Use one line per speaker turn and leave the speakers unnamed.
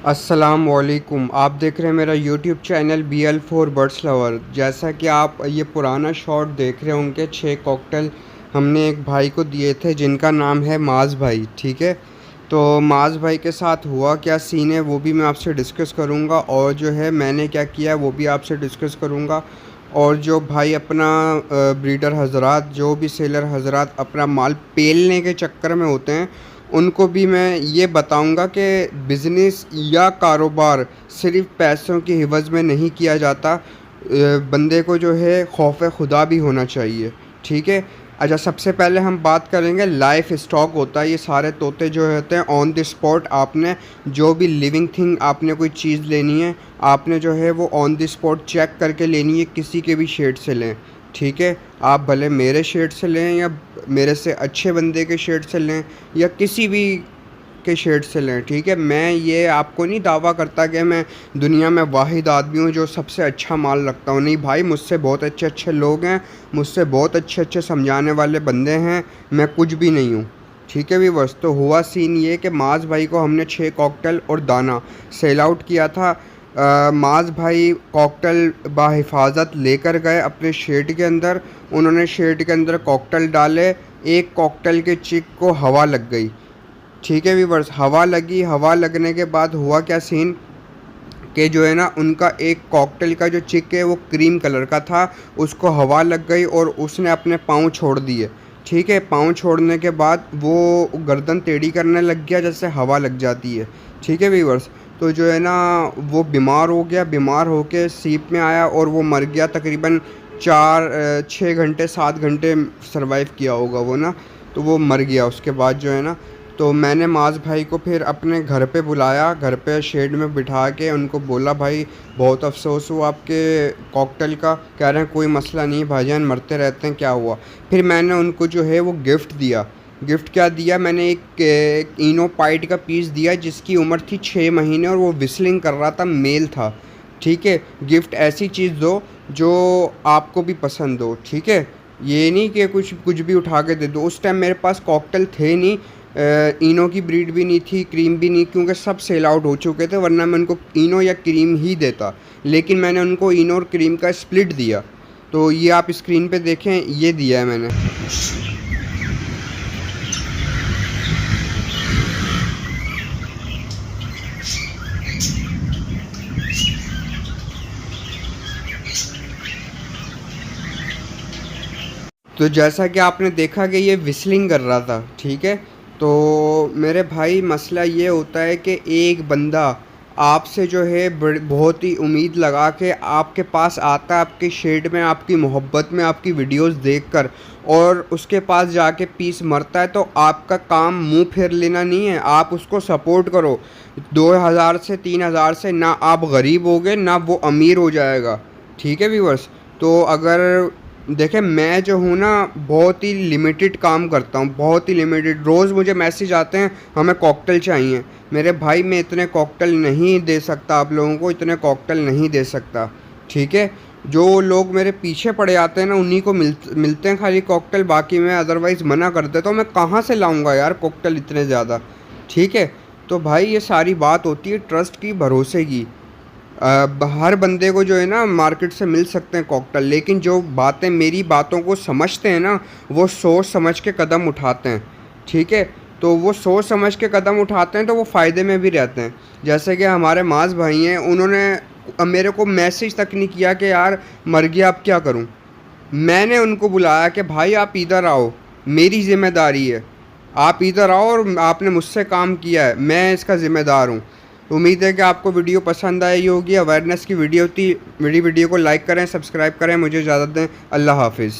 अस्सलाम वालेकुम। आप देख रहे हैं मेरा YouTube channel BL4 birds lover. जैसा कि आप ये पुराना शॉट देख रहे होंगे, 6 कॉकटेल हमने एक भाई को दिए थे जिनका नाम है माज़ भाई। ठीक है, तो माज़ भाई के साथ हुआ क्या सीन है वो भी मैं आपसे डिस्कस करूंगा, और जो है मैंने क्या किया वो भी आपसे डिस्कस करूंगा। और जो भाई अपना ब्रीडर हजरात, जो भी सेलर हजरात अपना माल पेलने के चक्कर में होते हैं, उनको भी मैं ये बताऊंगा कि बिज़नेस या कारोबार सिर्फ़ पैसों की हिवज़ में नहीं किया जाता। बंदे को जो है खौफ खुदा भी होना चाहिए। ठीक है। अच्छा, सबसे पहले हम बात करेंगे लाइफ स्टॉक होता है। ये सारे तोते जो होते हैं ऑन द स्पॉट, आपने जो भी लिविंग थिंग आपने कोई चीज़ लेनी है, आपने जो है वो ऑन द स्पॉट चेक करके लेनी है, किसी के भी शेड से लें। ठीक है, आप भले मेरे शेड से लें या मेरे से अच्छे बंदे के शेड से लें या किसी भी के शेड से लें। ठीक है, मैं ये आपको नहीं दावा करता कि मैं दुनिया में वाहिद आदमी हूँ जो सबसे अच्छा माल रखता हूँ। नहीं भाई, मुझसे बहुत अच्छे अच्छे लोग हैं, मुझसे बहुत अच्छे अच्छे समझाने वाले बंदे हैं, मैं कुछ भी नहीं हूँ। ठीक है व्यूअर्स, तो हुआ सीन ये कि माज़ भाई को हमने 6 कॉकटेल और दाना सेल आउट किया था। माज़ भाई कॉकटेल बाहिफाजत लेकर गए अपने शेड के अंदर। उन्होंने शेड के अंदर कॉकटेल डाले, एक कॉकटेल के चिक को हवा लग गई। ठीक है व्यूअर्स, हवा लगी। हवा लगने के बाद हुआ क्या सीन कि जो है ना, उनका एक कॉकटेल का जो चिक है वो क्रीम कलर का था, उसको हवा लग गई और उसने अपने पाँव छोड़ दिए। ठीक है, पाँव छोड़ने के बाद वो गर्दन टेढ़ी करने लग गया जैसे हवा लग जाती है। ठीक है व्यूअर्स, तो जो है ना वो बीमार हो गया। बीमार होके सीप में आया और वो मर गया। तकरीबन 6 घंटे 7 घंटे सरवाइव किया होगा वो ना, तो वो मर गया। उसके बाद जो है ना, तो मैंने माज़ भाई को फिर अपने घर पे बुलाया, घर पे शेड में बिठा के उनको बोला, भाई बहुत अफसोस हुआ आपके कॉकटेल का। कह रहे हैं कोई मसला नहीं भाईजान, मरते रहते हैं, क्या हुआ। फिर मैंने उनको जो है वो गिफ्ट दिया। गिफ्ट क्या दिया मैंने, एक इनोपाइट का पीस दिया जिसकी उम्र थी 6 महीने और वो विस्लिंग कर रहा था, मेल था। ठीक है, गिफ्ट ऐसी चीज़ दो जो आपको भी पसंद हो। ठीक है, ये नहीं कि कुछ कुछ भी उठा के दे दो। उस टाइम मेरे पास कॉकटेल थे नहीं, इनो की ब्रीड भी नहीं थी, क्रीम भी नहीं, क्योंकि सब सेल आउट हो चुके थे, वरना मैं उनको इनो या क्रीम ही देता। लेकिन मैंने उनको इनो और क्रीम का स्प्लिट दिया। तो ये आप स्क्रीन पे देखें, ये दिया है मैंने। तो जैसा कि आपने देखा कि ये विस्लिंग कर रहा था। ठीक है, तो मेरे भाई मसला ये होता है कि एक बंदा आपसे जो है बहुत ही उम्मीद लगा के आपके पास आता है, आपके शेड में, आपकी मोहब्बत में, आपकी वीडियोस देखकर, और उसके पास जाके पीस मरता है। तो आपका काम मुंह फेर लेना नहीं है, आप उसको सपोर्ट करो। 2000 से 3000 से ना आप गरीब होगे ना वो अमीर हो जाएगा। ठीक है व्यूअर्स, तो अगर देखें, मैं जो हूँ ना बहुत ही लिमिटेड काम करता हूँ, बहुत ही लिमिटेड। रोज़ मुझे मैसेज आते हैं हमें कॉकटेल चाहिए। मेरे भाई मैं इतने कॉकटेल नहीं दे सकता, आप लोगों को इतने कॉकटेल नहीं दे सकता। ठीक है, जो लोग मेरे पीछे पड़े आते हैं ना उन्हीं को मिलते हैं खाली कॉकटेल, बाकी मैं अदरवाइज़ मना कर देता हूँ। मैं कहाँ से लाऊँगा यार कॉकटेल इतने ज़्यादा। ठीक है, तो भाई ये सारी बात होती है ट्रस्ट की, भरोसे की। हर बंदे को जो है ना मार्केट से मिल सकते हैं कॉकटेल, लेकिन जो बातें मेरी बातों को समझते हैं ना, वो सोच समझ के कदम उठाते हैं। ठीक है, तो वो सोच समझ के कदम उठाते हैं तो वो फ़ायदे में भी रहते हैं। जैसे कि हमारे माज़ भाई हैं, उन्होंने मेरे को मैसेज तक नहीं किया कि यार मर गया अब क्या करूं। मैंने उनको बुलाया कि भाई आप इधर आओ, मेरी ज़िम्मेदारी है, आप इधर आओ, और आपने मुझसे काम किया है, मैं इसका ज़िम्मेदार हूँ। उम्मीद है कि आपको वीडियो पसंद आई होगी, अवेयरनेस की वीडियो थी। मेरी वीडियो को लाइक करें, सब्सक्राइब करें, मुझे इजाज़त दें। अल्लाह हाफिज़।